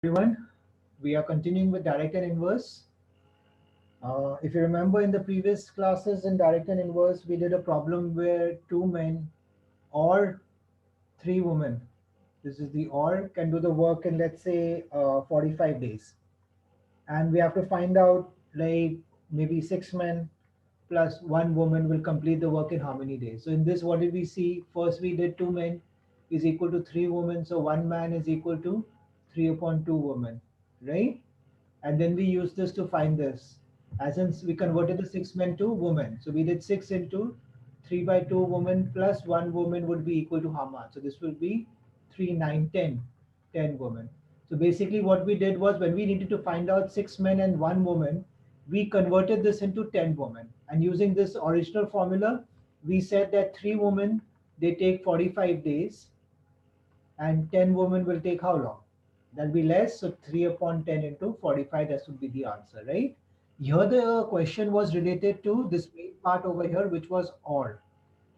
Everyone. We are continuing with direct and inverse. If you remember in the previous classes in direct and inverse, we did a problem where two men or three women, this is the or, can do the work in, let's say, 45 days. And we have to find out, like, maybe six men plus one woman will complete the work in how many days. So in this, what did we see? First, we did two men is equal to three women. So one man is equal to 3 upon two women, right? And then we use this to find this. As in, we converted the six men to women. So we did 6 into 3 by 2 women plus 1 woman would be equal to how much? So this will be 3, 9, 10, 10 women. So basically what we did was when we needed to find out 6 men and 1 woman, we converted this into 10 women. And using this original formula, we said that 3 women, they take 45 days and 10 women will take how long? That'll be less. So 3 upon 10 into 45, that would be the answer, right? Here the question was related to this main part over here, which was or.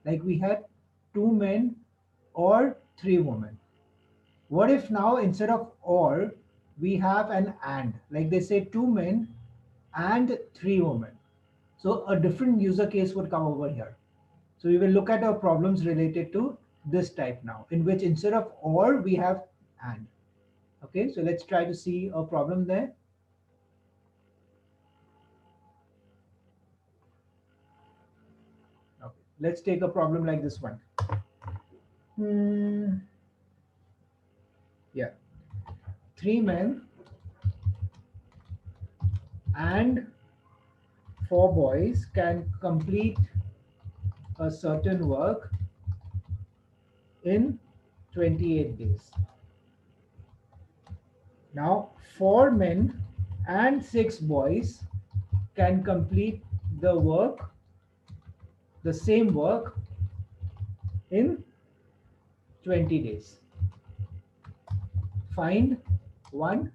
Like we had two men or three women. What if now instead of or, we have an and? Like they say two men and three women. So a different user case would come over here. So we will look at our problems related to this type now, in which instead of or, we have and. Okay, so let's try to see a problem there. Okay, let's take a problem like this one. Hmm, yeah, three men and four boys can complete a certain work in 28 days. Now, four men and six boys can complete the work, the same work in 20 days. Find one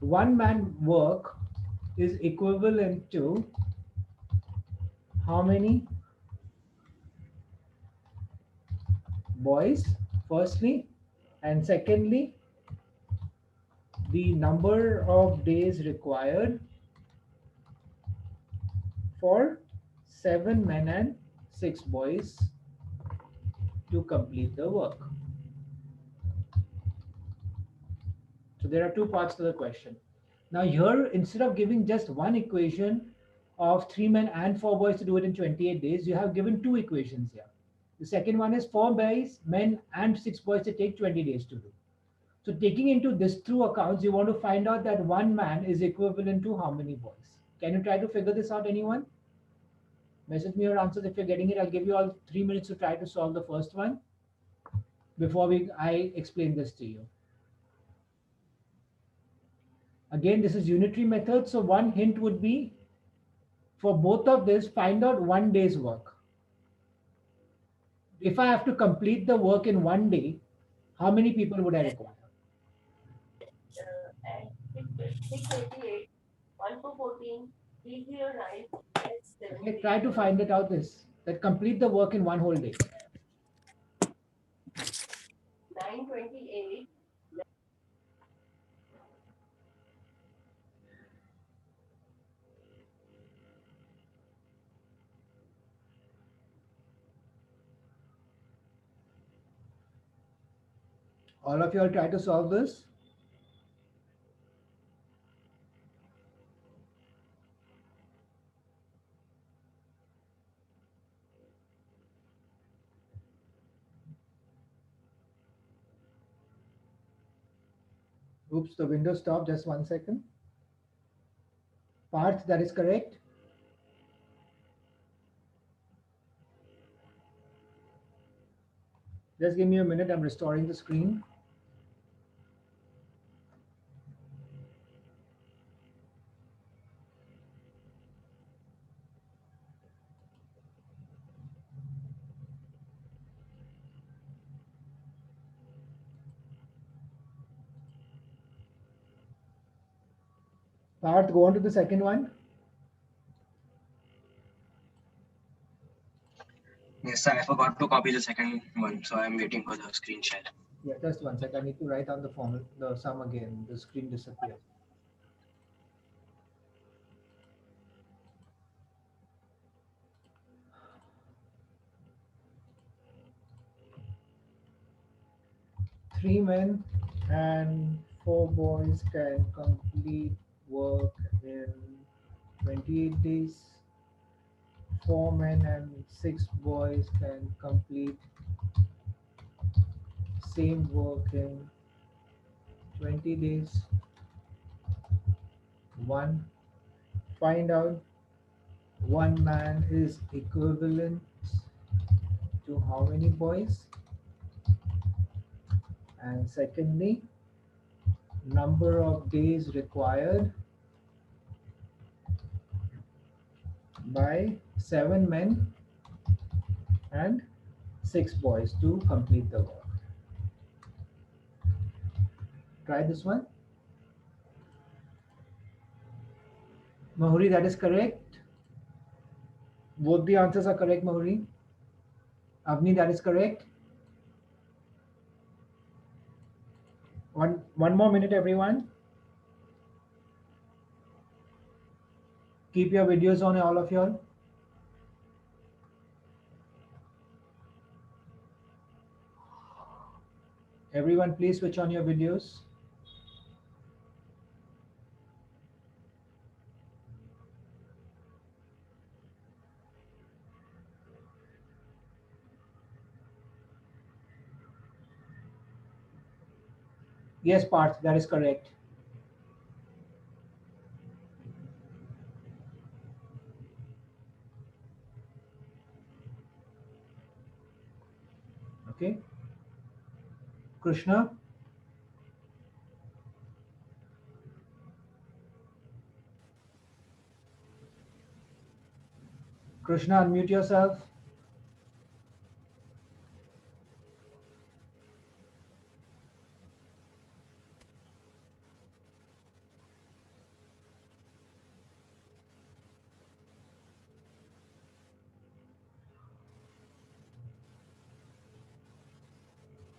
man work is equivalent to how many boys, firstly, and secondly, the number of days required for seven men and six boys to complete the work. So there are two parts to the question. Now here, instead of giving just one equation of three men and four boys to do it in 28 days, you have given two equations here. The second one is four boys, men and six boys to take 20 days to do. So taking into this through accounts, you want to find out that one man is equivalent to how many boys. Can you try to figure this out, anyone? Message me your answers if you're getting it. I'll give you all 3 minutes to try to solve the first one before I explain this to you. Again, this is unitary method. So one hint would be for both of this, find out 1 day's work. If I have to complete the work in 1 day, how many people would I require? At 688, 1 to 14, 309, Okay, try to find it out this that complete the work in one whole day. 928, All of you all try to solve this. Oops, the window stopped. Just 1 second. Parth, that is correct. Just give me a minute. I'm restoring the screen. Parth, go on to the second one. Yes, I forgot to copy the second one, so I'm waiting for the screen share. Yeah, just one sec. I need to write down the formula, the sum again. The screen disappeared. Three men and four boys can complete work in 28 days. Four men and six boys can complete same work in 20 days. One, find out one man is equivalent to how many boys? And secondly, number of days required by seven men and six boys to complete the work. Try this one. Mahuri, that is correct. Both the answers are correct, Mahuri. Avni, that is correct. One more minute, everyone. Keep your videos on, all of y'all. Everyone, please switch on your videos. Yes, Parth, that is correct. Okay. Krishna. Krishna, unmute yourself.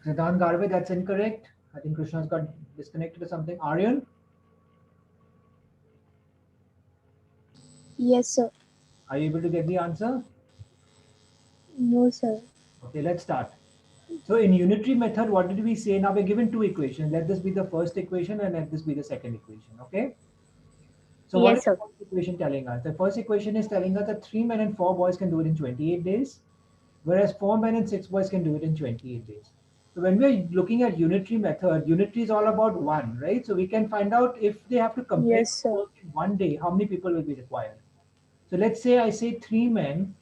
Siddhant Garve, that's incorrect. I think Krishna's got disconnected or something. Aryan, Yes, sir. are you able to get the answer? No, sir. Okay, let's start. So in unitary method, what did we say? Now we're given two equations. Let this be the first equation and let this be the second equation. Okay. So what is Yes, the sir. first equation telling us? The first equation is telling us that three men and four boys can do it in 28 days, whereas four men and six boys can do it in 28 days. So when we're looking at unitary method, unitary is all about one, right? So we can find out if they have to complete Yes, sir. work in one day, how many people will be required. So let's say I say three men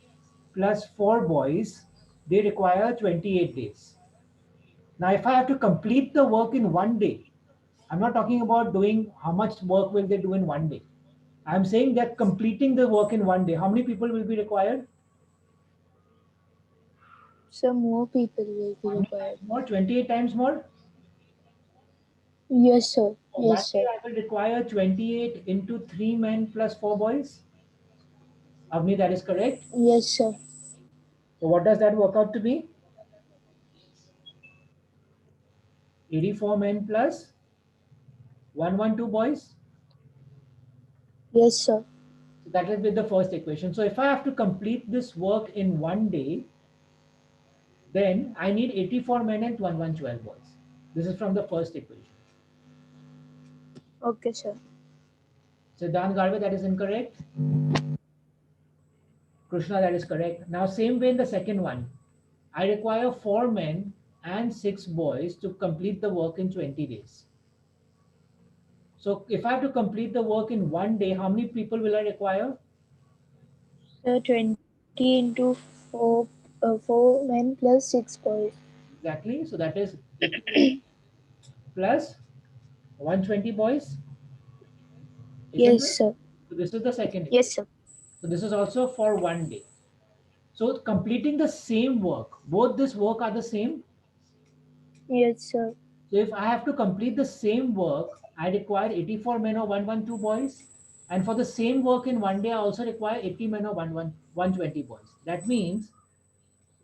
plus four boys, they require 28 days. Now, if I have to complete the work in one day, I'm not talking about doing how much work will they do in one day. I'm saying that completing the work in one day, how many people will be required? So more people will be How many required. times more? 28 times more? Yes, sir. For one Yes, day, sir. I will require 28 into three men plus four boys. Avni, that is correct. Yes, sir. So, what does that work out to be? 84 men plus 112 boys. Yes, sir. So, that is with the first equation. So, if I have to complete this work in one day, then I need 84 men and 112 boys. This is from the first equation. Okay, sir. Siddhant Garve, that is incorrect. Krishna, that is correct. Now, same way in the second one, I require four men and six boys to complete the work in 20 days. So, if I have to complete the work in one day, how many people will I require? So 20 into 4, 4 men plus 6 boys. Exactly. So, that is 80 plus 120 boys, isn't Yes, it? sir. So, this is the second Yes, equation. sir. So, this is also for one day. So, completing the same work, both this work are the same. Yes, sir. So if I have to complete the same work, I require 84 men or 112 boys. And for the same work in one day, I also require 80 men or 120 boys. That means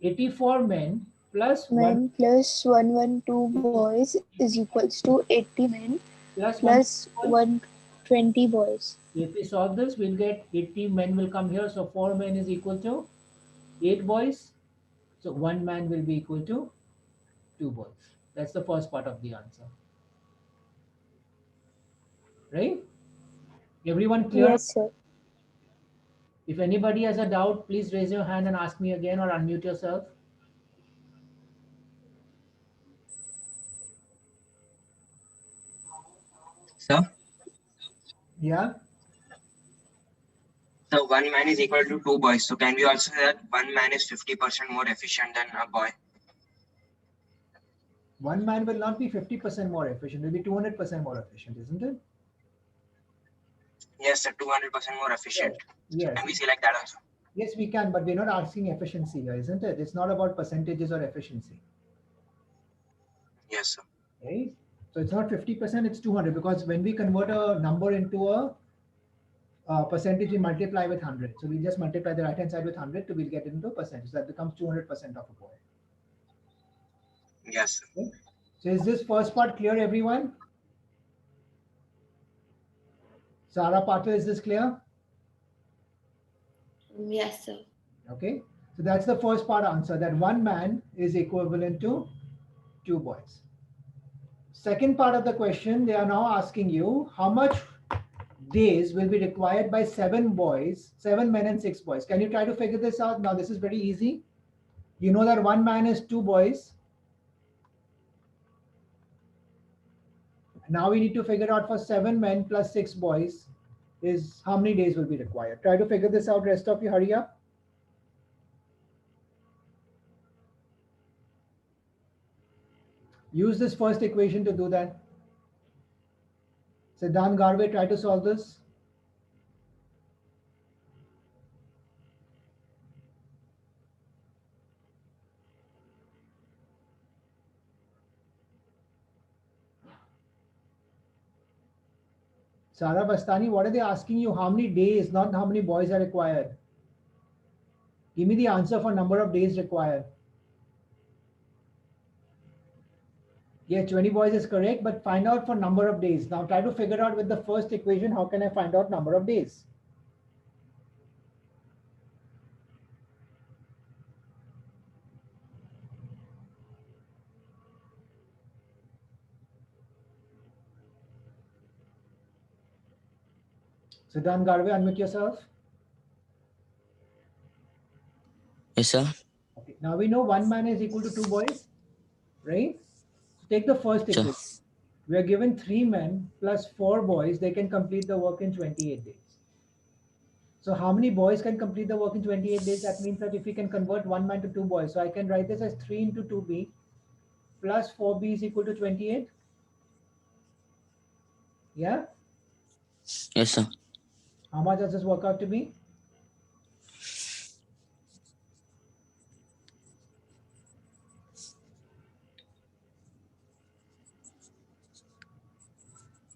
84 men plus men plus 112 boys is equals to 80 men plus plus 1. 120 boys. If we solve this, we'll get 80 men will come here. So 4 men is equal to 8 boys. So 1 man will be equal to 2 boys. That's the first part of the answer. Right? Everyone clear? Yes, sir. If anybody has a doubt, please raise your hand and ask me again or unmute yourself. Sir, Yeah? so one man is equal to two boys. So can we also say that one man is 50% more efficient than a boy? One man will not be 50% more efficient. It will be 200% more efficient, isn't it? Yes, sir, 200% more efficient. So Yes. can we say like that also? Yes, we can, but we're not asking efficiency here, isn't it? It's not about percentages or efficiency. Yes, sir. Right? So it's not 50%, it's 200, because when we convert a number into a percentage, we multiply with 100. So we just multiply the right hand side with 100 to we'll get it into a percentage. So that becomes 200% of a boy. Yes, sir. Okay? So is this first part clear, everyone? Sarah Patel, is this clear? Yes, sir. Okay. So that's the first part answer, that one man is equivalent to 2 boys. Second part of the question, they are now asking you how much days will be required by 7 boys, 7 men and 6 boys. Can you try to figure this out? Now this is very easy. You know that one man is 2 boys. Now we need to figure out for 7 men plus 6 boys is how many days will be required. Try to figure this out, rest of you, hurry up. Use this first equation to do that. Siddhant Garve, try to solve this. Sarah Bastani, what are they asking you? How many days, not how many boys are required? Give me the answer for number of days required. Yeah, 20 boys is correct, but find out for number of days. Now try to figure out with the first equation, how can I find out number of days? Siddhant Garve, unmute yourself. Yes, sir. Okay. Now we know one man is equal to 2 boys, right? So take the first Sure. equation. We are given 3 men plus 4 boys. They can complete the work in 28 days. So how many boys can complete the work in 28 days? That means that if we can convert 1 man to 2 boys, so I can write this as 3 into 2b plus 4b is equal to 28. Yeah? Yes, sir. How much does this work out to be?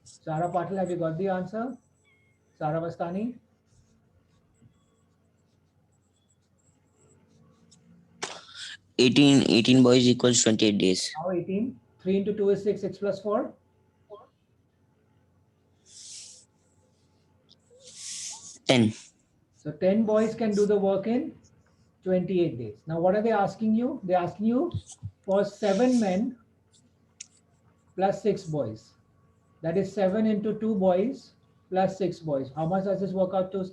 Sarah Patil, have you got the answer? Sarah Vastani? Eighteen boys equals 28 days. Now 18. 3 into 2 is 6. 6 plus 4? 10. So 10 boys can do the work in 28 days. Now what are they asking you? They're asking you for 7 men plus 6 boys. That is 7 into 2 boys plus 6 boys. How much does this work out to,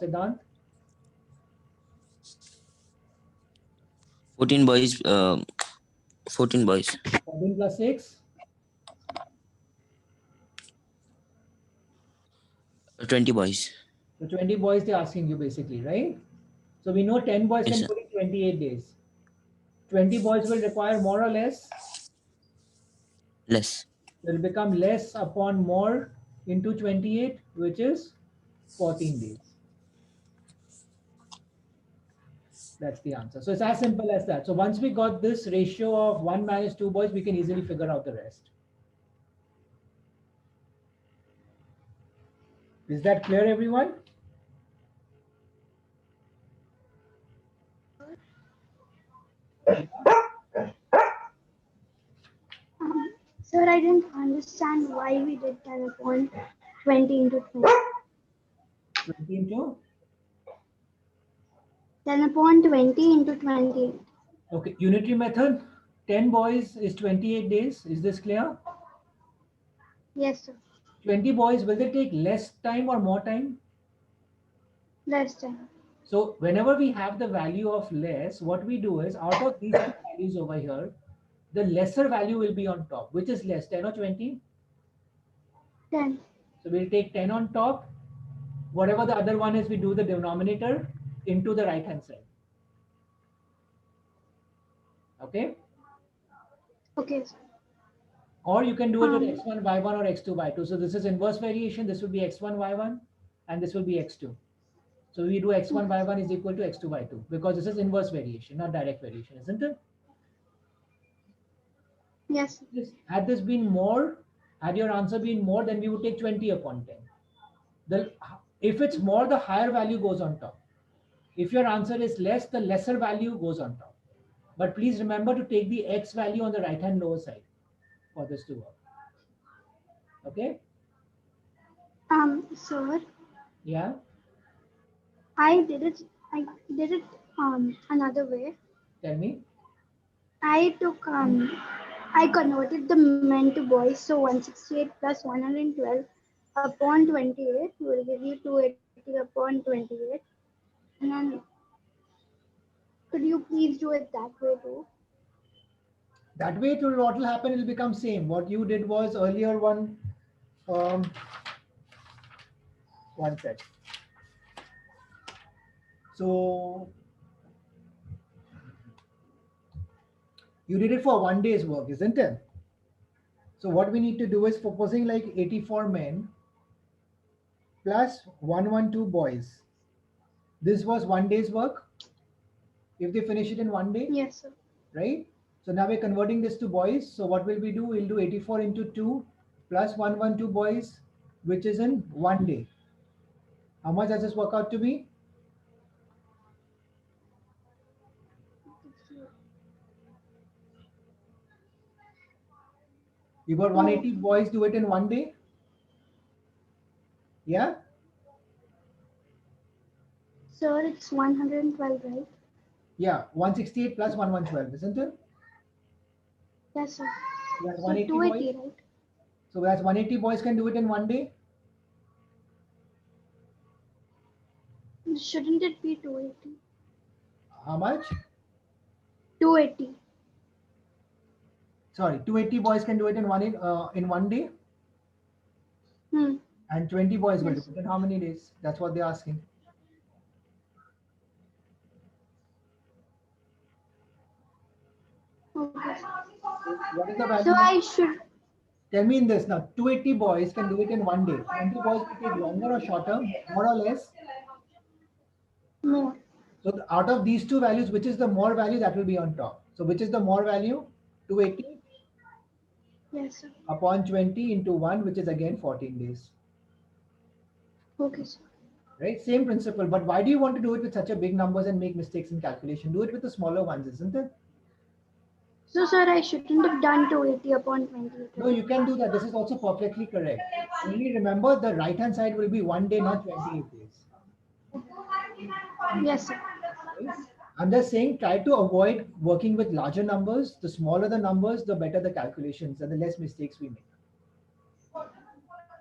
Siddhant? 14 boys. 14 boys. 14 plus 6? 20 boys. So 20 boys they're asking you basically, right? So we know 10 boys Yes, can sir. put in 28 days. 20 boys will require more or less? Less. Will become less upon more into 28, which is 14 days. That's the answer. So it's as simple as that. So once we got this ratio of 1 man is 2 boys, we can easily figure out the rest. Is that clear, everyone? Sir, I didn't understand why we did 10 upon 20 into 20. 20 into? 10 upon 20 into 28. Okay, unitary method. 10 boys is 28 days. Is this clear? Yes, sir. 20 boys, will they take less time or more time? Less time. So whenever we have the value of less, what we do is out of these two values over here, the lesser value will be on top. Which is less, 10 or 20? 10. So we'll take 10 on top. Whatever the other one is, we do the denominator into the right hand side. Okay? Okay, sir. Or you can do it with Um, x1, y1 or x2, y2. So this is inverse variation. This will be x1, y1, and this will be x2. So we do x1, y1 is equal to x2, y2 because this is inverse variation, not direct variation, isn't it? Yes, sir. Had this been more, had your answer been more, then we would take 20 upon 10. If it's more, the higher value goes on top. If your answer is less, the lesser value goes on top. But please remember to take the x value on the right hand lower side for this to work. Okay? Sir, Yeah? I did it another way. Tell me. I converted the men to boys, so 168 plus 112 upon 28 will give you 280 upon 28. And then could you please do it that way too? That way, what will happen, it will become same. What you did was earlier one sec. So you did it for 1 day's work, isn't it? So what we need to do is supposing like 84 men plus 112 boys. This was 1 day's work. If they finish it in 1 day, Yes, sir. right? So now we're converting this to boys. So what will we do? We'll do 84 into 2 plus 112 boys, which is in 1 day. How much does this work out to be? You got 180 boys do it in 1 day? Yeah? Sir, it's 112, right? Yeah, 168 plus 1112, isn't it? Yes, sir. That's So 180 280, boys. right? So that's 180 boys can do it in 1 day? Shouldn't it be 280? How much? 280. Sorry, 280 boys can do it in 1 day, Hmm. and 20 boys will do Yes. it in how many days? That's what they're asking. Okay. What is the So value? I should. Tell me in this now. 280 boys can do it in 1 day. 20 boys will take longer or shorter, more or less. More. So out of these two values, which is the more value that will be on top? So which is the more value? 280 Yes, sir. upon 20 into 1, which is again 14 days. Okay, sir. Right? Same principle. But why do you want to do it with such a big numbers and make mistakes in calculation? Do it with the smaller ones, isn't it? So, sir, I shouldn't have done 280 upon 20. No, you can do that. This is also perfectly correct. Only remember the right hand side will be 1 day, not 28 days. Yes, sir. Right? I'm just saying try to avoid working with larger numbers. The smaller the numbers, the better the calculations and the less mistakes we make.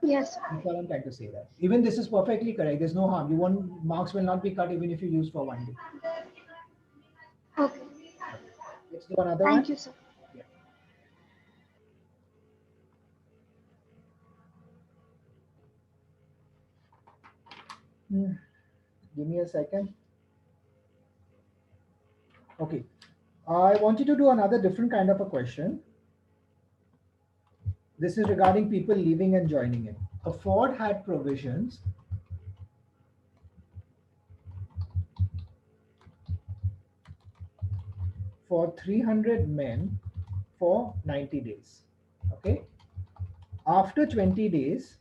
Yes, sir. That's all I'm trying to say that. Even this is perfectly correct. There's no harm. Marks will not be cut even if you use for 1 day. Okay. Let's do another one. Thank you, sir. Yeah. Give me a second. Okay. I want you to do another different kind of a question. This is regarding people leaving and joining in. A Ford had provisions for 300 men for 90 days. Okay. After 20 days,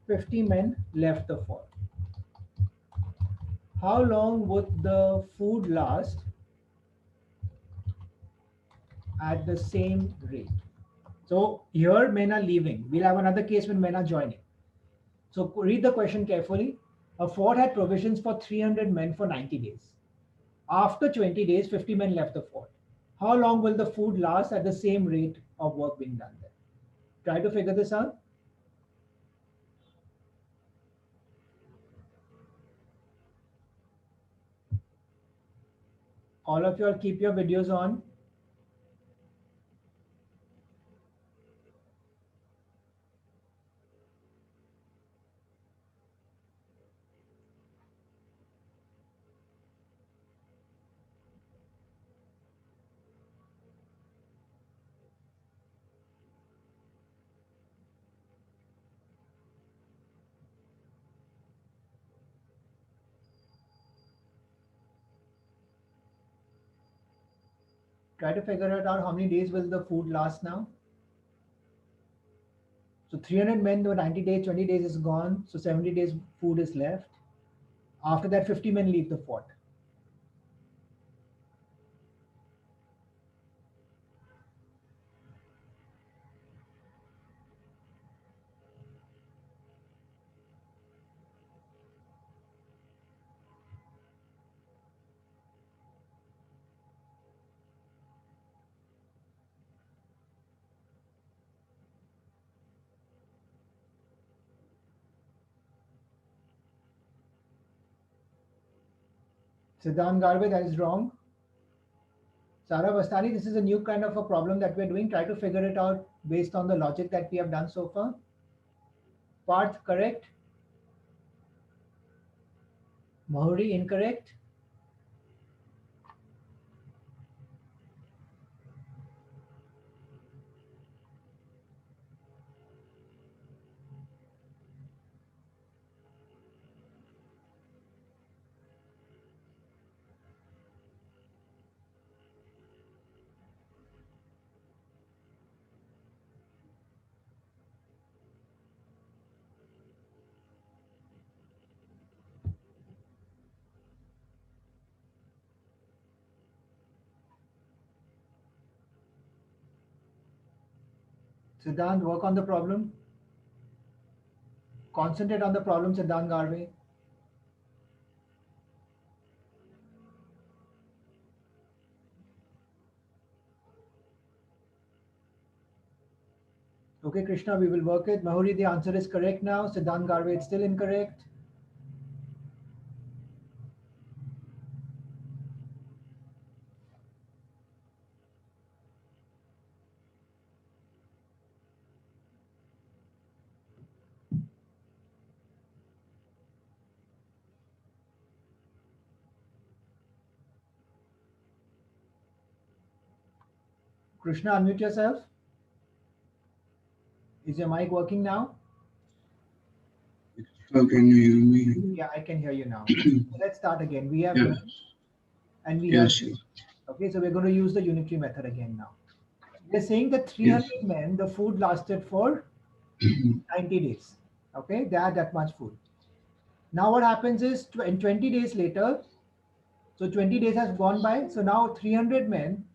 50 men left the Ford. How long would the food last at the same rate? So here men are leaving. We'll have another case when men are joining. So read the question carefully. A fort had provisions for 300 men for 90 days. After 20 days, 50 men left the fort. How long will the food last at the same rate of work being done there? Try to figure this out. All of you all keep your videos on. Try to figure it out how many days will the food last now. So 300 men, the 90 days, 20 days is gone. So 70 days food is left. After that, 50 men leave the fort. Siddhant Garve, that is wrong. Sara Vastani, this is a new kind of a problem that we're doing. Try to figure it out based on the logic that we have done so far. Parth, correct. Mahuri, incorrect. Siddhant, work on the problem. Concentrate on the problem, Siddhant Garve. Okay, Krishna, we will work it. Mahuri, the answer is correct now. Siddhant Garve, it's still incorrect. Krishna, unmute yourself. Is your mic working now? So can you hear me? Yeah, I can hear you now. So let's start again. We have Yes. and we Yes, have. yes. Okay, so we're going to use the unitary method again now. We're saying that 300 men, the food lasted for 90 days. Okay, they had that much food. Now what happens is 20 days later, so 20 days has gone by. So now 300 men,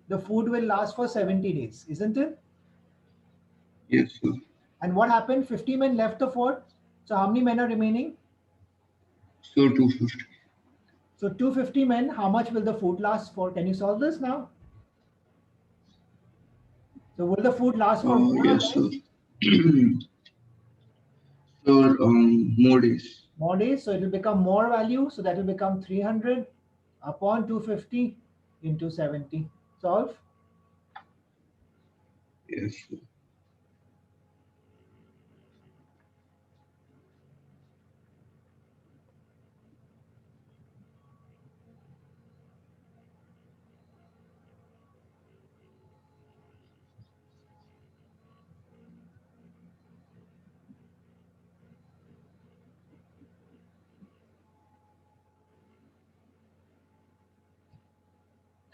the food will last for 70 days, isn't it? Yes, sir. And what happened? 50 men left the fort. So how many men are remaining? So 250. So 250 men, how much will the food last for? Can you solve this now? So will the food last for more or Yes, less? sir. So more days. More days, so it will become more value, so that will become 300 upon 250 into 70. Solve. Yes, sir.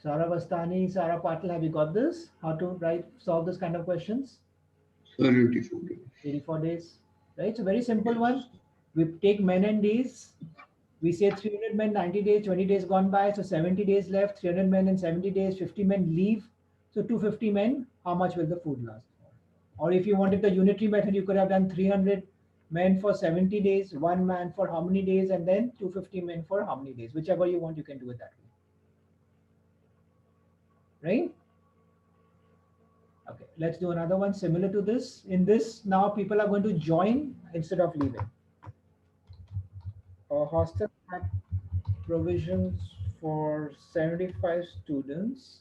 Sara Vastani, Sara Patil, have you got this? How to solve this kind of questions? Sir, 84 days. 84 days, right? So very simple one. We take men and days. We say 300 men, 90 days, 20 days gone by. So 70 days left, 300 men in 70 days, 50 men leave. So 250 men, how much will the food last for? Or if you wanted the unitary method, you could have done 300 men for 70 days, 1 man for how many days, and then 250 men for how many days. Whichever you want, you can do it that way. Right? Okay, let's do another one similar to this. In this, now people are going to join instead of leaving. A hostel had provisions for 75 students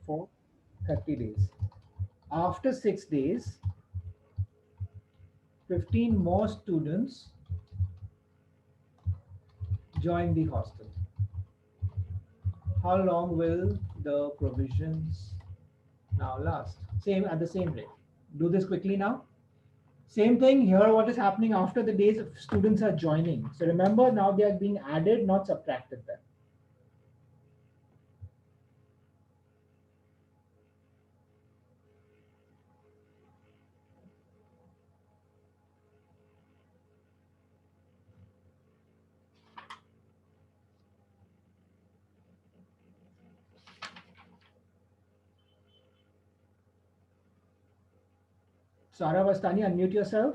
for 30 days. After 6 days, 15 more students join the hostel. How long will the provisions now last? Same at the same rate. Do this quickly now. Same thing here, what is happening after the days of students are joining. So remember, now they are being added, not subtracted there. Sara Vastani, unmute yourself.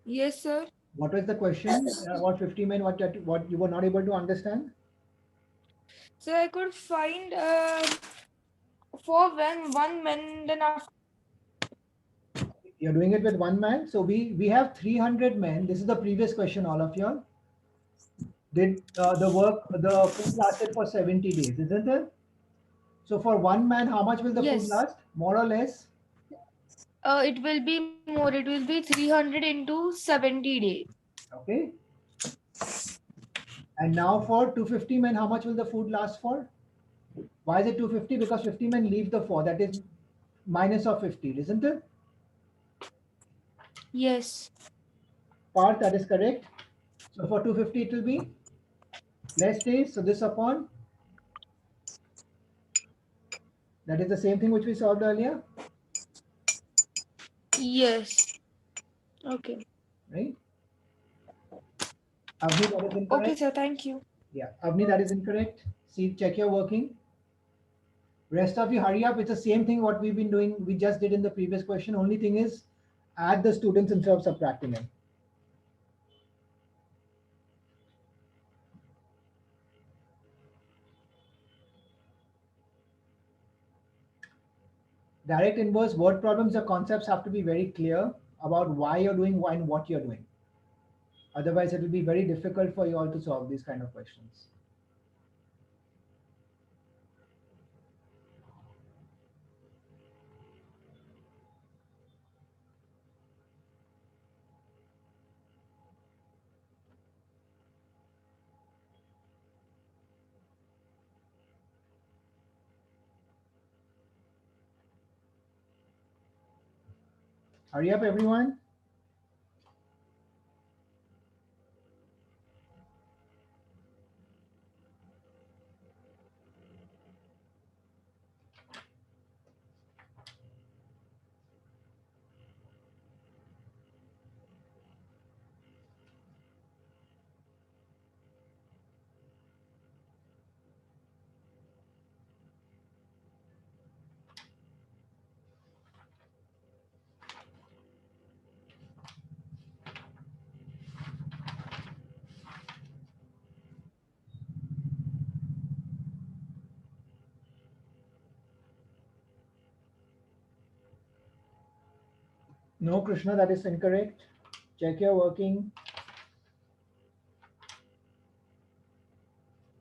Yes, sir. What was the question? What 50 men, what you were not able to understand? So I could find for when one man, then after. You're doing it with 1 man. So we have 300 men. This is the previous question, all of you. Did the food lasted for 70 days, isn't it? So for 1 man, how much will the food Yes. last? More or less? It will be more. It will be 300 into 70 days. Okay. And now for 250 men, how much will the food last for? Why is it 250? Because 50 men leave the 4. That is minus of 50, isn't it? Yes. Part, that is correct. So for 250, it will be less days. So this upon. That is the same thing which we solved earlier, Yes. Okay. right? Avni, that is incorrect. Okay, sir. Thank you. Yeah, Avni, that is incorrect. See, check your working. Rest of you, hurry up. It's the same thing what we've been doing. We just did in the previous question. Only thing is, add the students instead of subtracting them. Direct inverse word problems, the concepts have to be very clear about why you're doing and what you're doing. Otherwise, it will be very difficult for you all to solve these kind of questions. Hurry up, everyone. No, Krishna, that is incorrect. Check your working.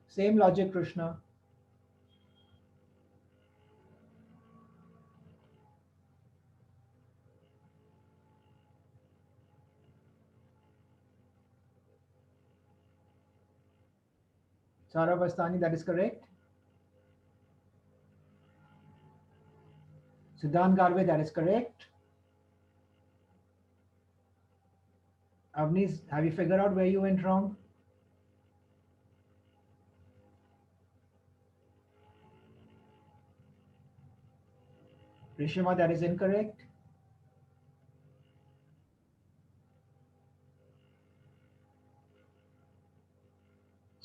Same logic, Krishna. Sara Vastani, that is correct. Siddhant Garve, that is correct. Avnis, have you figured out where you went wrong? Rishima, that is incorrect.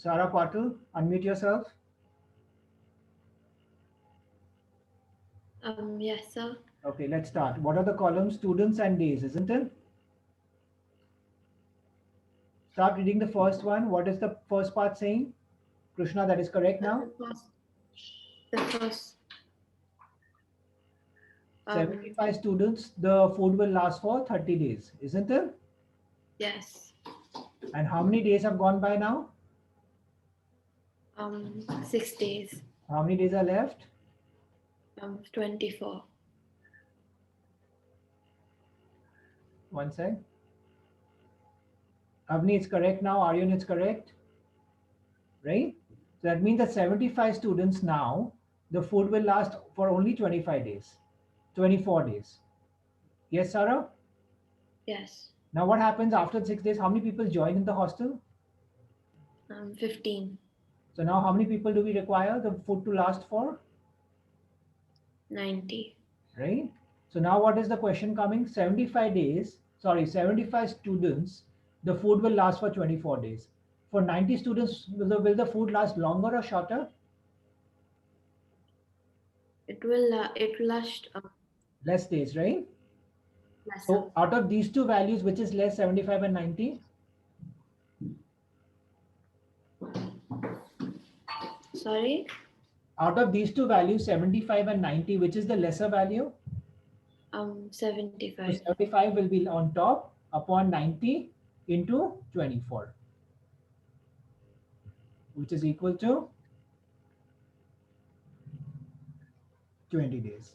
Sarah Patil, unmute yourself. Yes, sir. Okay, let's start. What are the columns? Students and days, isn't it? Start reading the first one. What is the first part saying? Krishna, that is correct now. The first 75 students, the food will last for 30 days, isn't it? yes. And how many days have gone by now? 6 days. How many days are left? 24. One sec. Avni, it's correct now. Aryan, it's correct. Right? So that means that 75 students now, the food will last for only 25 days, 24 days. Yes, Sarah? Yes. Now what happens after 6 days? How many people join in the hostel? 15. So now how many people do we require the food to last for? 90. Right? So now what is the question coming? 75 days, sorry, 75 students, the food will last for 24 days. For 90 students, will the food last longer or shorter? It will last Less days, right? lesser. So out of these two values, which is less, 75 and 90? Sorry? Out of these two values, 75 and 90, which is the lesser value? 75. So 75 will be on top upon 90 into 24, which is equal to 20 days.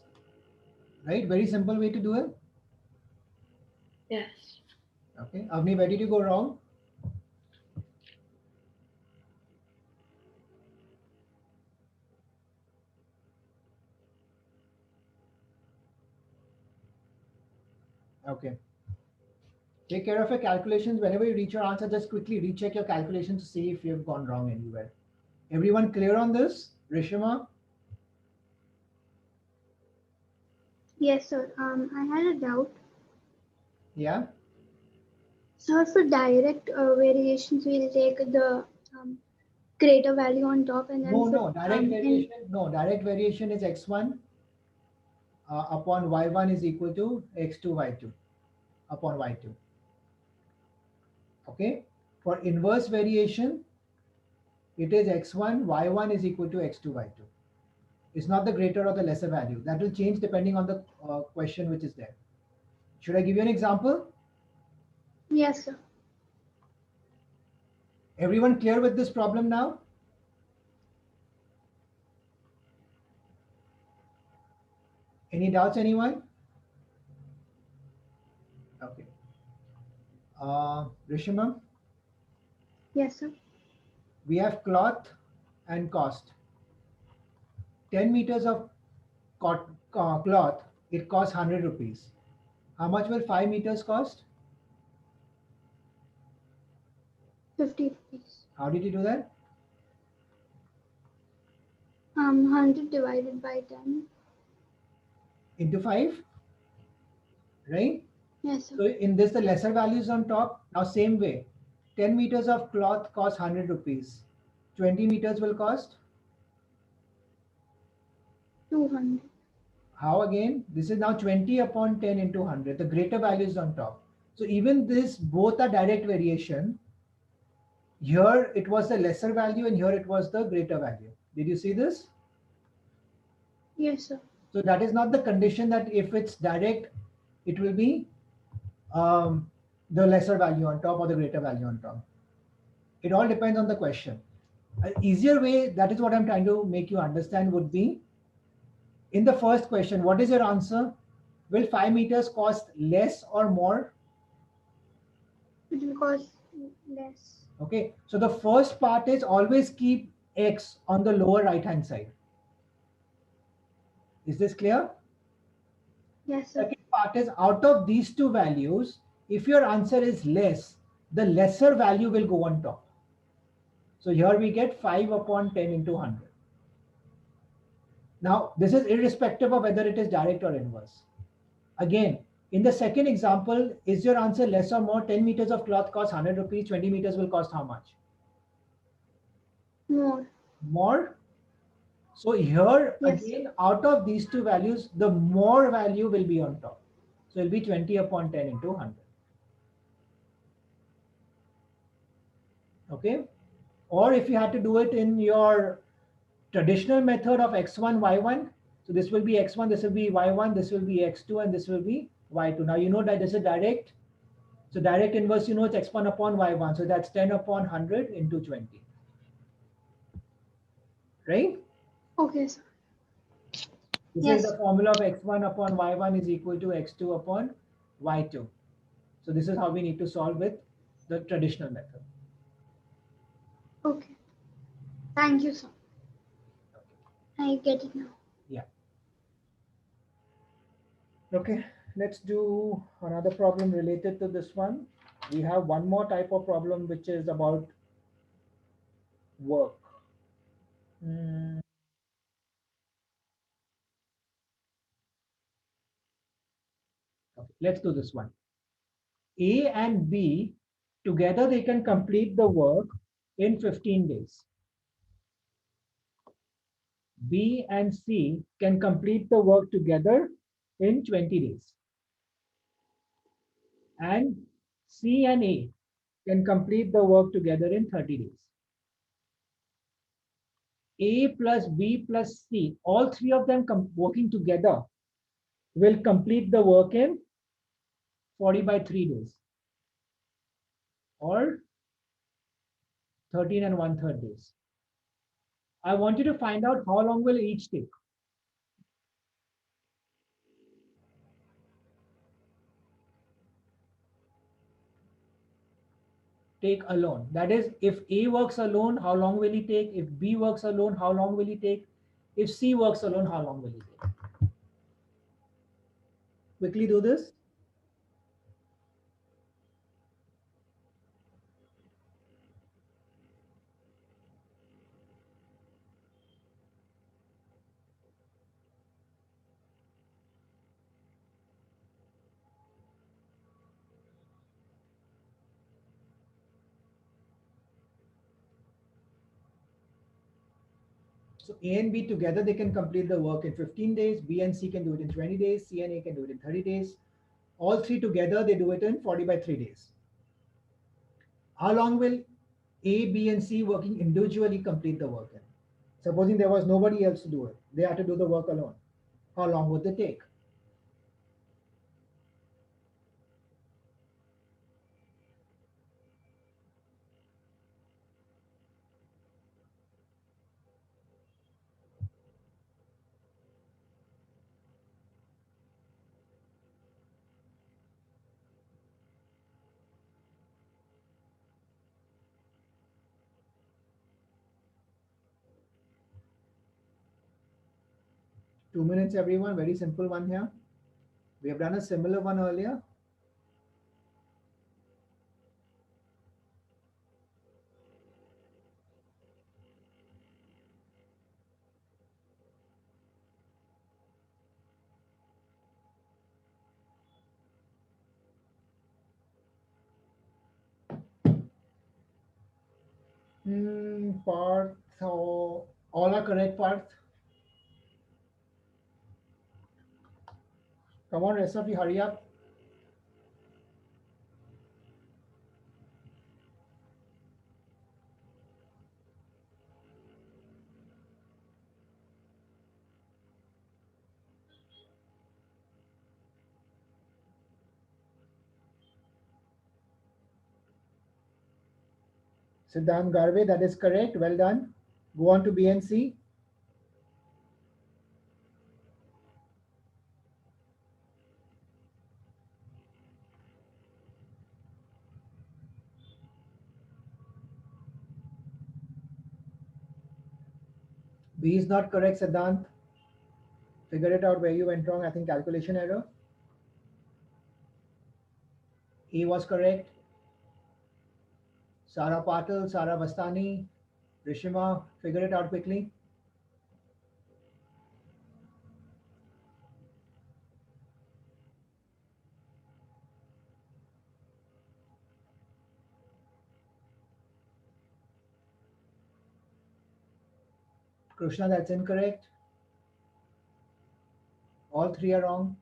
Right? Very simple way to do it. Yes. Okay. Avni, where did you go wrong? Okay. Take care of your calculations. Whenever you reach your answer, just quickly recheck your calculations to see if you've gone wrong anywhere. Everyone clear on this? Rishima? Yes, sir. I had a doubt. Yeah? So for direct variations, we'll take the greater value on top and then No, direct variation. No, direct variation is x1 upon y1 is equal to x2 y2 upon y2. Okay. For inverse variation, it is x1 y1 is equal to x2 y2. It's not the greater or the lesser value. That will change depending on the question which is there. Should I give you an example? Yes, sir. Everyone clear with this problem now? Any doubts, anyone? Okay. Rishima, Yes, sir. we have cloth and cost. 10 meters of cloth, it costs 100 rupees. How much will 5 meters cost? 50 rupees. How did you do that? 100 divided by 10. Into 5, right? Yes, sir. So in this, the lesser values on top. Now same way, 10 meters of cloth costs 100 rupees. 20 meters will cost? 200. How again? This is now 20 upon 10 into 100. The greater value is on top. So even this, both are direct variation. Here it was the lesser value and here it was the greater value. Did you see this? Yes, sir. So that is not the condition that if it's direct, it will be the lesser value on top or the greater value on top. It all depends on the question. An easier way, that is what I'm trying to make you understand, would be in the first question, what is your answer? Will 5 meters cost less or more? It will cost less. Okay, so the first part is always keep x on the lower right hand side. Is this clear? Yes, sir. Second part is out of these two values, if your answer is less, the lesser value will go on top. So here we get 5 upon 10 into 100. Now, this is irrespective of whether it is direct or inverse. Again, in the second example, is your answer less or more? 10 meters of cloth costs 100 rupees, 20 meters will cost how much? More. More. So here Yes. again, out of these two values, the more value will be on top. So it'll be 20 upon 10 into 100. Okay. Or if you had to do it in your traditional method of x1, y1, so this will be x1, this will be y1, this will be x2, and this will be y2. Now you know that this is direct. So direct inverse, you know, it's x1 upon y1. So that's 10 upon 100 into 20. Right? Okay, sir. This is Yes. the formula of x1 upon y1 is equal to x2 upon y2. So this is how we need to solve with the traditional method. Okay. Thank you, sir. I get it now. Yeah. Okay, let's do another problem related to this one. We have one more type of problem which is about work. Hmm. Okay, let's do this one. A and B together they can complete the work in 15 days. B and C can complete the work together in 20 days. And C and A can complete the work together in 30 days. A plus B plus C, all three of them working together will complete the work in 40 by 3 days or 13 and 1/3 days. I want you to find out how long will each take. Take alone. That is, if A works alone, how long will he take? If B works alone, how long will he take? If C works alone, how long will he take? Quickly do this. So A and B together, they can complete the work in 15 days. B and C can do it in 20 days. C and A can do it in 30 days. All three together, they do it in 40 by 3 days. How long will A, B, and C working individually complete the work in? Supposing there was nobody else to do it, they had to do the work alone. How long would they take? Two minutes, everyone. Very simple one here. We have done a similar one earlier. Parth, so all are correct, Parth. Come on, rest of you, hurry up. Siddhant Garve, that is correct. Well done. Go on to B and C. B is not correct, Siddhant. Figure it out where you went wrong. I think calculation error. A was correct. Sara Patil, Sara Bastani, Rishima, figure it out quickly. Krishna, that's incorrect. All three are wrong.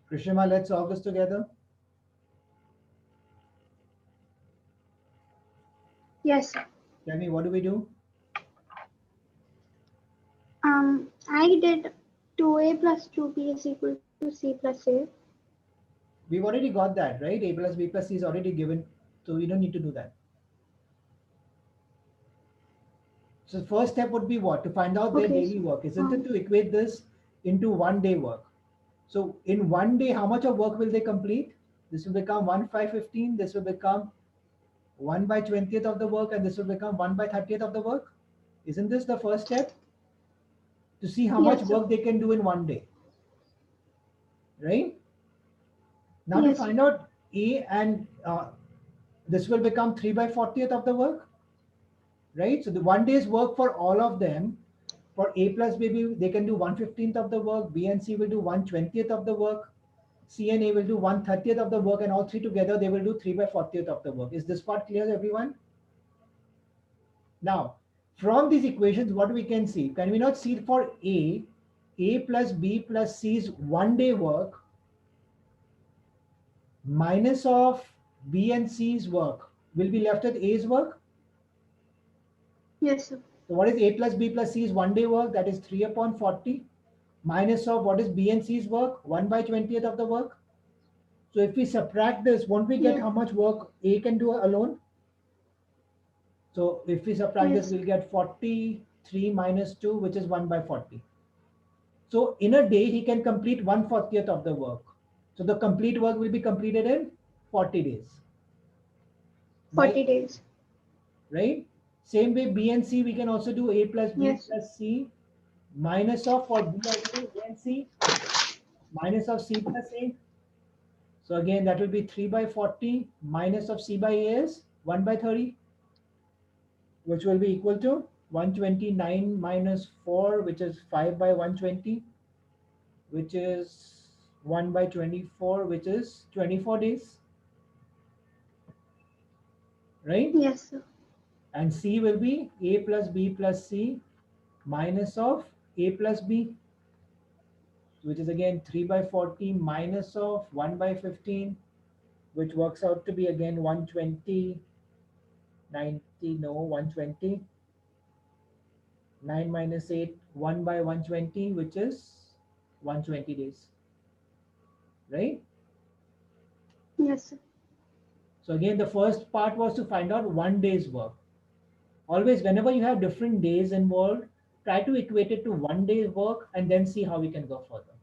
Krishna, let's solve this together. Yes, sir. Tell me, what do we do? I did 2a plus 2b is equal to c plus a. We've already got that, right? A plus B plus C is already given, so we don't need to do that. So the first step would be what? To find out their Okay, daily so, work, isn't it? To equate this into 1 day work. So in 1 day, how much of work will they complete? This will become 1 by 15, this will become 1 by 20th of the work, and this will become 1 by 30th of the work. Isn't this the first step? To see how much Yes, sir. work they can do in 1 day. Right? Now Yes. to find out A and this will become 3 by 40th of the work. Right? So the 1 day's work for all of them, for A plus B, they can do 1/15th of the work, B and C will do 1/20th of the work, C and A will do 1/30th of the work, and all three together they will do 3 by 40th of the work. Is this part clear, everyone? Now, from these equations, what we can see, can we not see for A plus B plus C's 1 day work minus of B and C's work will be left with A's work? Yes, sir. So what is A plus B plus C's 1 day work? That is 3 upon 40 minus of what is B and C's work? 1 by 20th of the work. So if we subtract this, won't we get Yeah. how much work A can do alone? So if we subtract Yes. this, we'll get 43 minus 2, which is 1 by 40. So in a day, he can complete 1/40th of the work. So the complete work will be completed in 40 days. 40 Right? days. Right? Same way B and C, we can also do A plus B Yes. plus C minus of for B and C minus of C plus A. So again, that will be 3 by 40 minus of C by A is 1 by 30, which will be equal to 129 minus 4, which is 5 by 120, which is 1 by 24, which is 24 days. Right? Yes, sir. And C will be A plus B plus C minus of A plus B, which is again 3 by 40 minus of 1 by 15, which works out to be again 120, 90, no, 120. 9 minus 8, 1 by 120, which is 120 days. Right? Yes, sir. So again, the first part was to find out 1 day's work. Always, whenever you have different days involved, try to equate it to 1 day's work and then see how we can go further.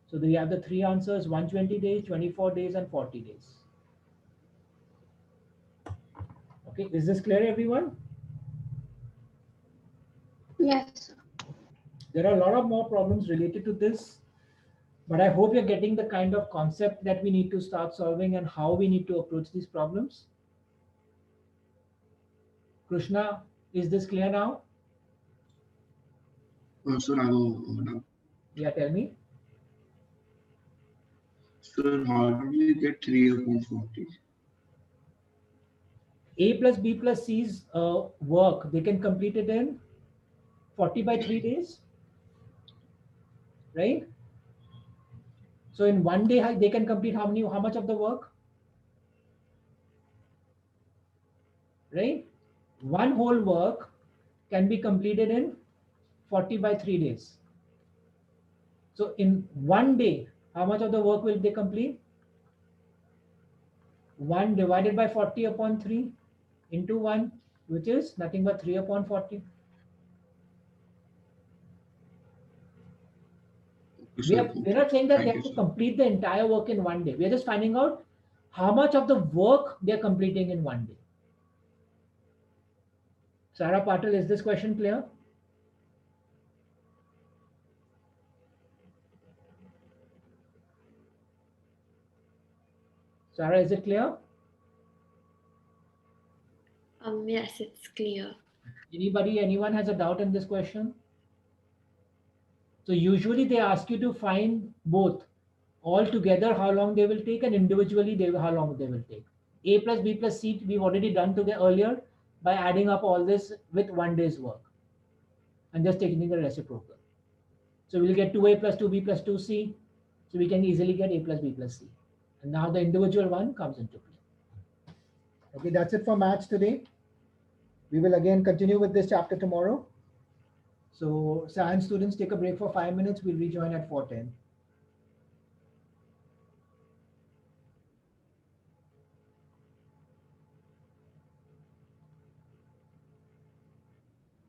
So we have the three answers: 120 days, 24 days, and 40 days. Okay, is this clear, everyone? Yes, sir. There are a lot of more problems related to this, but I hope you're getting the kind of concept that we need to start solving and how we need to approach these problems. Krishna, is this clear now? Sir, I will now. Yeah, tell me. Sir, how do we get 3 upon 40? A plus B plus C's work, they can complete it in 40 by 3 days, right? So in 1 day, they can complete how much of the work? Right? One whole work can be completed in 40 by 3 days. So in 1 day, how much of the work will they complete? 1 divided by 40 upon 3 into 1, which is nothing but 3 upon 40. We're not saying that they have to complete the entire work in 1 day. We're just finding out how much of the work they're completing in 1 day. Sarah Patil, is this question clear? Sarah, is it clear? Yes, it's clear. Anyone has a doubt in this question? So usually they ask you to find both all together how long they will take, and individually how long they will take. A plus B plus C we've already done together earlier by adding up all this with 1 day's work and just taking the reciprocal. So we'll get 2A plus 2B plus 2C. So we can easily get A plus B plus C. And now the individual one comes into play. Okay, that's it for maths today. We will again continue with this chapter tomorrow. So science students, take a break for 5 minutes. We'll rejoin at 4:10.